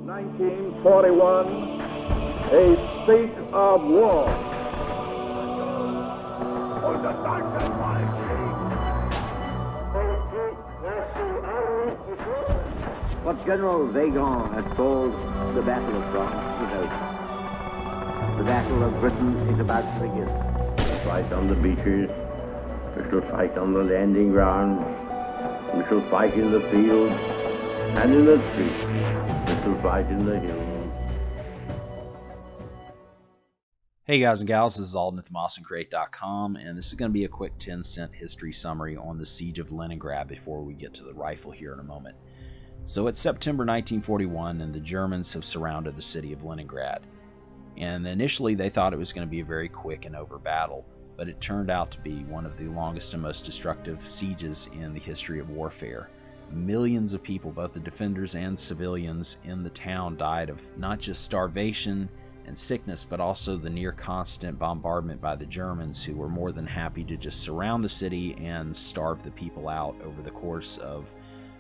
1941, a state of war. What General Weygand had called the Battle of France was over. The Battle of Britain is about to begin. We shall fight on the beaches, we shall fight on the landing grounds, we shall fight in the fields and in the streets, we shall fight in the hills. Hey guys and gals, this is Alden at the MosinCrate.com, and this is going to be a quick 10-cent history summary on the Siege of Leningrad before we get to the rifle here in a moment. So it's September 1941, and the Germans have surrounded the city of Leningrad. And initially they thought it was going to be a very quick and over battle, but it turned out to be one of the longest and most destructive sieges in the history of warfare. Millions of people, both the defenders and civilians in the town, died of not just starvation and sickness, but also the near constant bombardment by the Germans, who were more than happy to just surround the city and starve the people out over the course of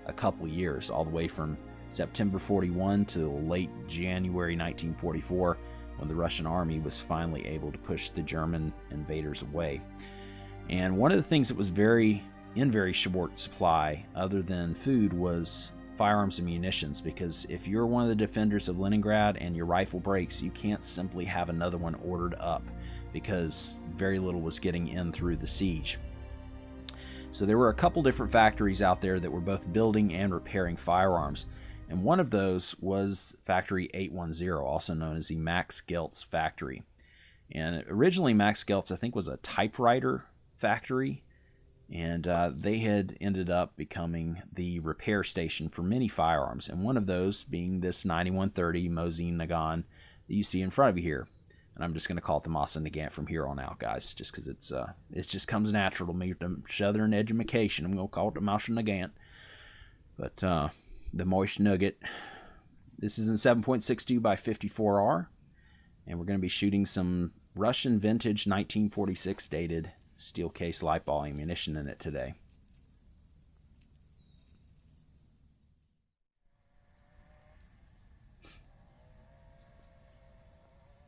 a couple years, all the way from September 41 to late January 1944, when the Russian army was finally able to push the German invaders away. And one of the things that was in very short supply, other than food, was firearms and munitions, because if you're one of the defenders of Leningrad and your rifle breaks, you can't simply have another one ordered up, because very little was getting in through the siege. So there were a couple different factories out there that were both building and repairing firearms, and one of those was Factory 810, also known as the Max Geltz factory. And originally Max Geltz, I think, was a typewriter factory, and they had ended up becoming the repair station for many firearms, and one of those being this 9130 Mosin Nagant that you see in front of you here. And I'm just going to call it the Mosin Nagant from here on out, guys, just because it just comes natural to me, the southern education. I'm going to call it the Mosin Nagant. But the Moist Nugget. This is in 7.62 by 54R, and we're going to be shooting some Russian vintage 1946 dated steel case light ball ammunition in it today.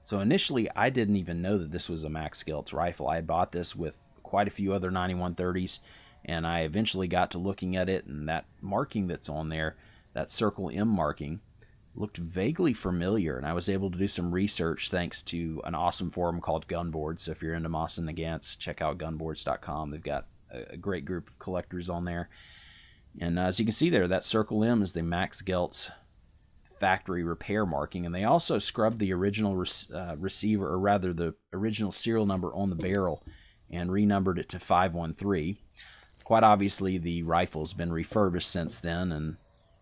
So initially, I didn't even know that this was a Max Geltz rifle. I had bought this with quite a few other 9130s, and I eventually got to looking at it, and that marking that's on there, that circle M marking, looked vaguely familiar, and I was able to do some research thanks to an awesome forum called Gunboards. So if you're into Mosin Nagants, check out gunboards.com. They've got a great group of collectors on there. And as you can see there, that circle M is the Max Geltz factory repair marking, and they also scrubbed the original receiver, or rather the original serial number on the barrel, and renumbered it to 513. Quite obviously, the rifle's been refurbished since then, and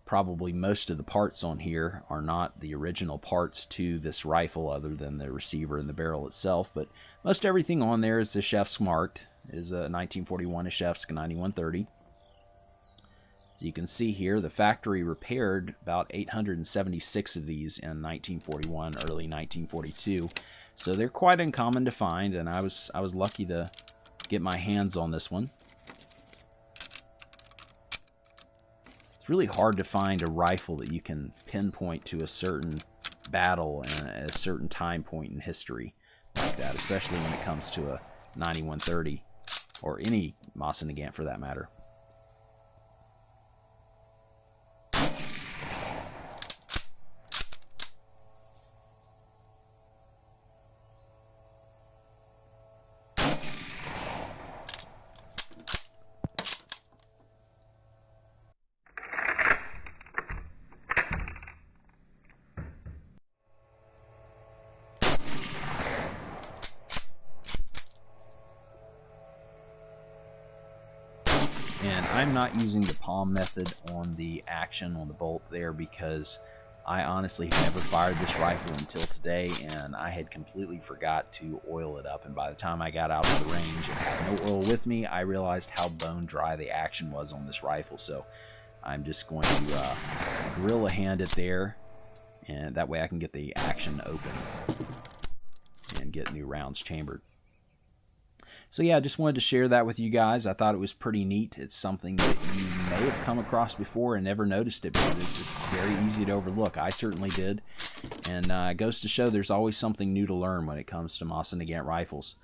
probably most of the parts on here are not the original parts to this rifle, other than the receiver and the barrel itself, but most everything on there is the Chef's marked. It is a 1941 Chef's 9130. As you can see here, the factory repaired about 876 of these in 1941, early 1942. So they're quite uncommon to find, and I was lucky to get my hands on this one. It's really hard to find a rifle that you can pinpoint to a certain battle and a certain time point in history like that, especially when it comes to a 9130 or any Mosin Nagant for that matter. And I'm not using the palm method on the action on the bolt there, because I honestly have never fired this rifle until today, and I had completely forgot to oil it up. And by the time I got out of the range and had no oil with me, I realized how bone dry the action was on this rifle. So I'm just going to gorilla hand it there, and that way I can get the action open and get new rounds chambered. So yeah, I just wanted to share that with you guys. I thought it was pretty neat. It's something that you may have come across before and never noticed it, because it's very easy to overlook. I certainly did. And it goes to show there's always something new to learn when it comes to Mosin Nagant rifles.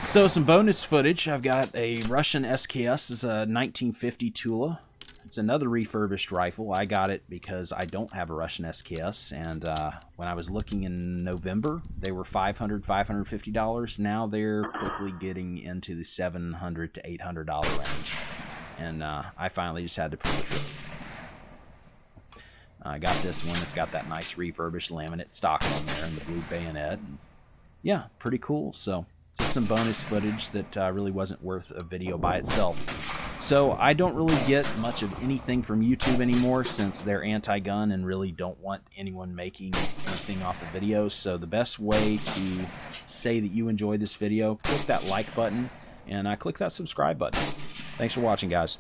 So some bonus footage. I've got a Russian SKS. It's a 1950 Tula. It's another refurbished rifle. I got it because I don't have a Russian SKS, and when I was looking in November, they were $500, $550. Now they're quickly getting into the $700 to $800 range, and I finally just had to pull the trigger. I got this one. It's got that nice refurbished laminate stock on there and the blue bayonet. And yeah, pretty cool. So just some bonus footage that really wasn't worth a video by itself. So I don't really get much of anything from YouTube anymore, since they're anti-gun and really don't want anyone making anything off the videos. So the best way to say that you enjoyed this video, click that like button and click that subscribe button. Thanks for watching, guys.